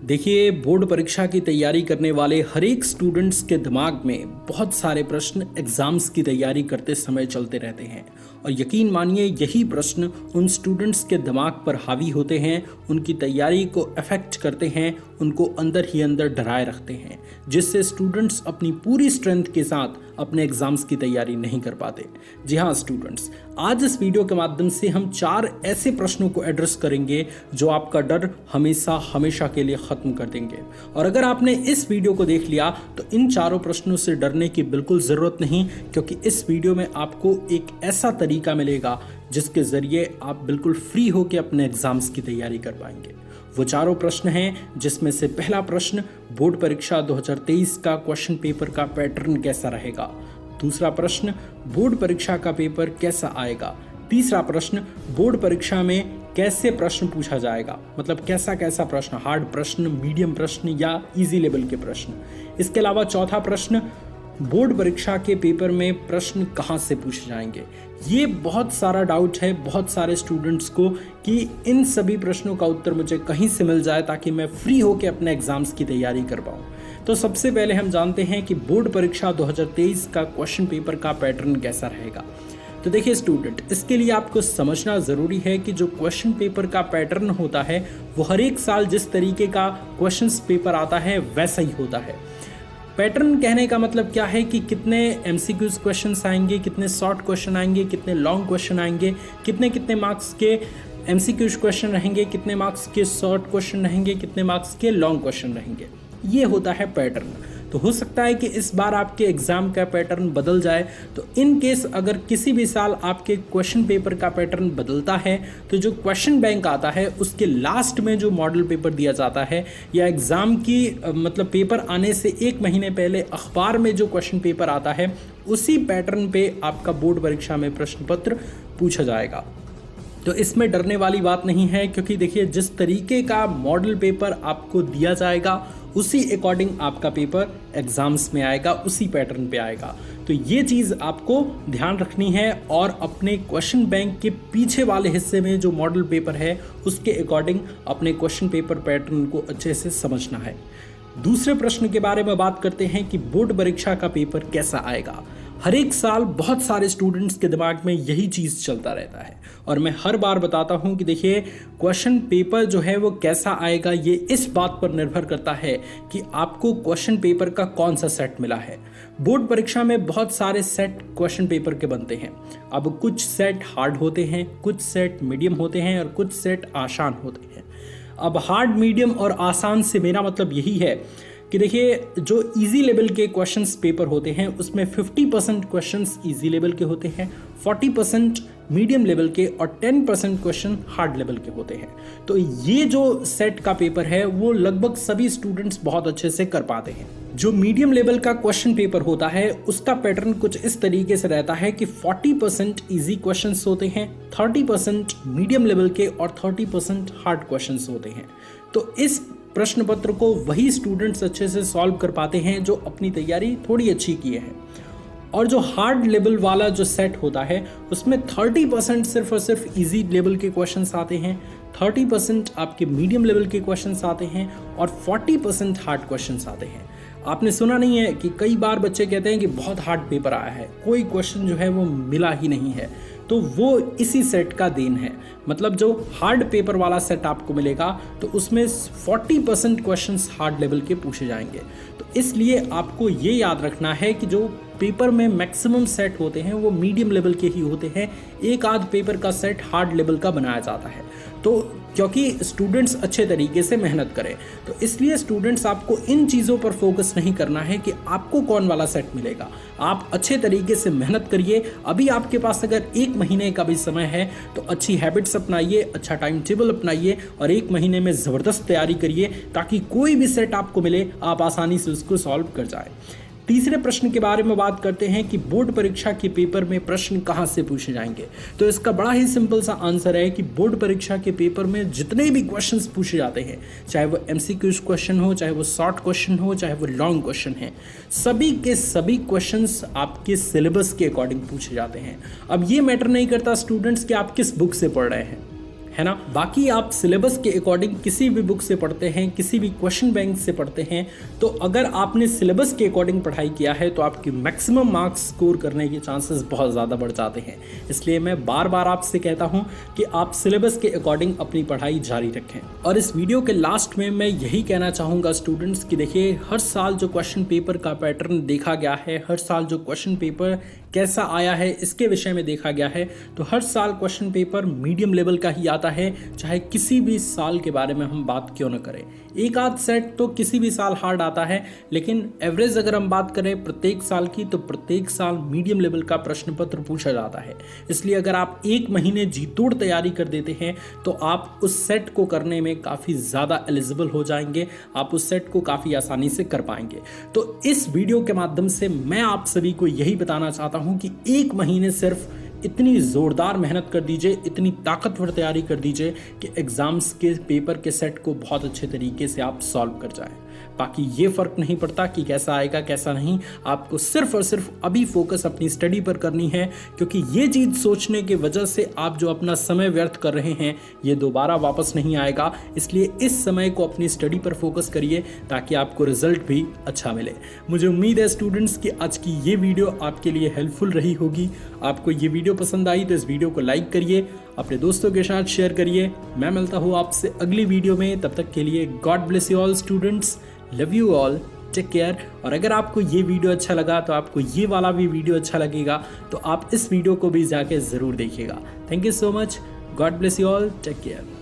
देखिए, बोर्ड परीक्षा की तैयारी करने वाले हर एक स्टूडेंट्स के दिमाग में बहुत सारे प्रश्न एग्जाम्स की तैयारी करते समय चलते रहते हैं और यकीन मानिए यही प्रश्न उन स्टूडेंट्स के दिमाग पर हावी होते हैं, उनकी तैयारी को अफेक्ट करते हैं, उनको अंदर ही अंदर डराए रखते हैं, जिससे स्टूडेंट्स अपनी पूरी स्ट्रेंथ के साथ अपने एग्जाम्स की तैयारी नहीं कर पाते। जी हाँ स्टूडेंट्स, आज इस वीडियो के माध्यम से हम 4 ऐसे प्रश्नों को एड्रेस करेंगे जो आपका डर हमेशा हमेशा के लिए खत्म कर देंगे। और अगर आपने इस वीडियो को देख लिया तो इन चारों प्रश्नों से डरने की बिल्कुल ज़रूरत नहीं, क्योंकि इस वीडियो में आपको एक ऐसा तरीका मिलेगा जिसके ज़रिए आप बिल्कुल फ्री होकर अपने एग्जाम्स की तैयारी कर पाएंगे। वो चारों प्रश्न हैं, जिसमें से पहला प्रश्न बोर्ड परीक्षा 2023 का क्वेश्चन पेपर का पैटर्न कैसा रहेगा। दूसरा प्रश्न बोर्ड परीक्षा का पेपर कैसा आएगा। तीसरा प्रश्न बोर्ड परीक्षा में कैसे प्रश्न पूछा जाएगा, मतलब कैसा कैसा प्रश्न, हार्ड प्रश्न, मीडियम प्रश्न या इजी लेवल के प्रश्न। इसके अलावा चौथा प्रश्न बोर्ड परीक्षा के पेपर में प्रश्न कहाँ से पूछे जाएंगे। ये बहुत सारा डाउट है बहुत सारे स्टूडेंट्स को कि इन सभी प्रश्नों का उत्तर मुझे कहीं से मिल जाए ताकि मैं फ्री होकर अपने एग्जाम्स की तैयारी कर पाऊँ। तो सबसे पहले हम जानते हैं कि बोर्ड परीक्षा 2023 का क्वेश्चन पेपर का पैटर्न कैसा रहेगा। तो देखिए स्टूडेंट, इसके लिए आपको समझना ज़रूरी है कि जो क्वेश्चन पेपर का पैटर्न होता है वो हर एक साल जिस तरीके का क्वेश्चन पेपर आता है वैसा ही होता है। पैटर्न कहने का मतलब क्या है कि कितने एमसीक्यूज क्वेश्चंस आएंगे, कितने शॉर्ट क्वेश्चन आएंगे, कितने लॉन्ग क्वेश्चन आएंगे, कितने कितने मार्क्स के एमसीक्यूज क्वेश्चन रहेंगे, कितने मार्क्स के शॉर्ट क्वेश्चन रहेंगे, कितने मार्क्स के लॉन्ग क्वेश्चन रहेंगे। ये होता है पैटर्न। तो हो सकता है कि इस बार आपके एग्जाम का पैटर्न बदल जाए। तो इन केस अगर किसी भी साल आपके क्वेश्चन पेपर का पैटर्न बदलता है तो जो क्वेश्चन बैंक आता है उसके लास्ट में जो मॉडल पेपर दिया जाता है या एग्ज़ाम की मतलब पेपर आने से 1 महीने पहले अखबार में जो क्वेश्चन पेपर आता है उसी पैटर्न पे आपका बोर्ड परीक्षा में प्रश्न पत्र पूछा जाएगा। तो इसमें डरने वाली बात नहीं है, क्योंकि देखिए जिस तरीके का मॉडल पेपर आपको दिया जाएगा उसी अकॉर्डिंग आपका पेपर एग्जाम्स में आएगा, उसी पैटर्न पे आएगा। तो ये चीज़ आपको ध्यान रखनी है और अपने क्वेश्चन बैंक के पीछे वाले हिस्से में जो मॉडल पेपर है उसके अकॉर्डिंग अपने क्वेश्चन पेपर पैटर्न को अच्छे से समझना है। दूसरे प्रश्न के बारे में बात करते हैं कि बोर्ड परीक्षा का पेपर कैसा आएगा। हर एक साल बहुत सारे स्टूडेंट्स के दिमाग में यही चीज़ चलता रहता है और मैं हर बार बताता हूं कि देखिए क्वेश्चन पेपर जो है वो कैसा आएगा ये इस बात पर निर्भर करता है कि आपको क्वेश्चन पेपर का कौन सा सेट मिला है। बोर्ड परीक्षा में बहुत सारे सेट क्वेश्चन पेपर के बनते हैं। अब कुछ सेट हार्ड होते हैं, कुछ सेट मीडियम होते हैं और कुछ सेट आसान होते हैं। अब हार्ड, मीडियम और आसान से मेरा मतलब यही है कि देखिए जो इजी लेवल के क्वेश्चंस पेपर होते हैं उसमें 50% क्वेश्चंस इजी लेवल के होते हैं, 40% मीडियम लेवल के और 10% क्वेश्चन हार्ड लेवल के होते हैं। तो ये जो सेट का पेपर है वो लगभग सभी स्टूडेंट्स बहुत अच्छे से कर पाते हैं। जो मीडियम लेवल का क्वेश्चन पेपर होता है उसका पैटर्न कुछ इस तरीके से रहता है कि 40% इजी क्वेश्चंस होते हैं, 30% मीडियम लेवल के और 30% हार्ड क्वेश्चंस होते हैं। तो इस प्रश्न पत्र को वही स्टूडेंट्स अच्छे से सॉल्व कर पाते हैं जो अपनी तैयारी थोड़ी अच्छी किए हैं। और जो हार्ड लेवल वाला जो सेट होता है उसमें 30% सिर्फ और सिर्फ इजी लेवल के क्वेश्चंस आते हैं, 30% आपके मीडियम लेवल के क्वेश्चंस आते हैं और 40% हार्ड क्वेश्चंस आते हैं। आपने सुना नहीं है कि कई बार बच्चे कहते हैं कि बहुत हार्ड पेपर आया है, कोई क्वेश्चन जो है वो मिला ही नहीं है। तो वो इसी सेट का देन है। मतलब जो हार्ड पेपर वाला सेट आपको मिलेगा तो उसमें 40% क्वेश्चंस हार्ड लेवल के पूछे जाएंगे। तो इसलिए आपको ये याद रखना है कि जो पेपर में मैक्सिमम सेट होते हैं वो मीडियम लेवल के ही होते हैं, एक आध पेपर का सेट हार्ड लेवल का बनाया जाता है। तो क्योंकि स्टूडेंट्स अच्छे तरीके से मेहनत करें, तो इसलिए स्टूडेंट्स आपको इन चीज़ों पर फोकस नहीं करना है कि आपको कौन वाला सेट मिलेगा। आप अच्छे तरीके से मेहनत करिए। अभी आपके पास अगर 1 महीने का भी समय है तो अच्छी हैबिट्स अपनाइए, अच्छा टाइम टेबल अपनाइए और 1 महीने में ज़बरदस्त तैयारी करिए ताकि कोई भी सेट आपको मिले आप आसानी से उसको सॉल्व कर जाए। तीसरे प्रश्न के बारे में बात करते हैं कि बोर्ड परीक्षा के पेपर में प्रश्न कहाँ से पूछे जाएंगे। तो इसका बड़ा ही सिंपल सा आंसर है कि बोर्ड परीक्षा के पेपर में जितने भी क्वेश्चंस पूछे जाते हैं, चाहे वो एमसीक्यूज क्वेश्चन हो, चाहे वो शॉर्ट क्वेश्चन हो, चाहे वो लॉन्ग क्वेश्चन है, सभी के सभी क्वेश्चंस आपके सिलेबस के अकॉर्डिंग पूछे जाते हैं। अब ये मैटर नहीं करता स्टूडेंट्स कि आप किस बुक से पढ़ रहे हैं, है ना। बाकी आप सिलेबस के अकॉर्डिंग किसी भी बुक से पढ़ते हैं, किसी भी क्वेश्चन बैंक से पढ़ते हैं, तो अगर आपने सिलेबस के अकॉर्डिंग पढ़ाई किया है तो आपकी मैक्सिमम मार्क्स स्कोर करने के चांसेस बहुत ज़्यादा बढ़ जाते हैं। इसलिए मैं बार बार आपसे कहता हूं कि आप सिलेबस के अकॉर्डिंग अपनी पढ़ाई जारी रखें। और इस वीडियो के लास्ट में मैं यही कहना चाहूँगा स्टूडेंट्स कि देखिए, हर साल जो क्वेश्चन पेपर का पैटर्न देखा गया है, हर साल जो क्वेश्चन पेपर कैसा आया है इसके विषय में देखा गया है, तो हर साल क्वेश्चन पेपर मीडियम लेवल का ही आता है, चाहे किसी भी साल के बारे में हम बात क्यों न करें। एक आध सेट तो किसी भी साल हार्ड आता है, लेकिन एवरेज अगर हम बात करें प्रत्येक साल की, तो प्रत्येक साल मीडियम लेवल का प्रश्न पत्र पूछा जाता है। इसलिए अगर आप एक महीने जी तोड़ तैयारी कर देते हैं तो आप उस सेट को करने में काफ़ी ज़्यादा एलिजिबल हो जाएंगे, आप उस सेट को काफ़ी आसानी से कर पाएंगे। तो इस वीडियो के माध्यम से मैं आप सभी को यही बताना चाहता हूं कि एक महीने सिर्फ इतनी ज़ोरदार मेहनत कर दीजिए, इतनी ताकतवर तैयारी कर दीजिए कि एग्ज़ाम्स के पेपर के सेट को बहुत अच्छे तरीके से आप सॉल्व कर जाएं। बाकी ये फ़र्क नहीं पड़ता कि कैसा आएगा कैसा नहीं, आपको सिर्फ और सिर्फ अभी फोकस अपनी स्टडी पर करनी है, क्योंकि ये चीज़ सोचने की वजह से आप जो अपना समय व्यर्थ कर रहे हैं ये दोबारा वापस नहीं आएगा। इसलिए इस समय को अपनी स्टडी पर फोकस करिए ताकि आपको रिजल्ट भी अच्छा मिले। मुझे उम्मीद है स्टूडेंट्स कि आज की ये वीडियो आपके लिए हेल्पफुल रही होगी। आपको ये वीडियो पसंद आई तो इस वीडियो को लाइक करिए, अपने दोस्तों के साथ शेयर करिए। मैं मिलता हूँ आपसे अगली वीडियो में, तब तक के लिए God bless you all students, love you all, take care. और अगर आपको ये वीडियो अच्छा लगा तो आपको ये वाला भी वीडियो अच्छा लगेगा, तो आप इस वीडियो को भी जाके ज़रूर देखिएगा। Thank you so much, God bless you all, take care.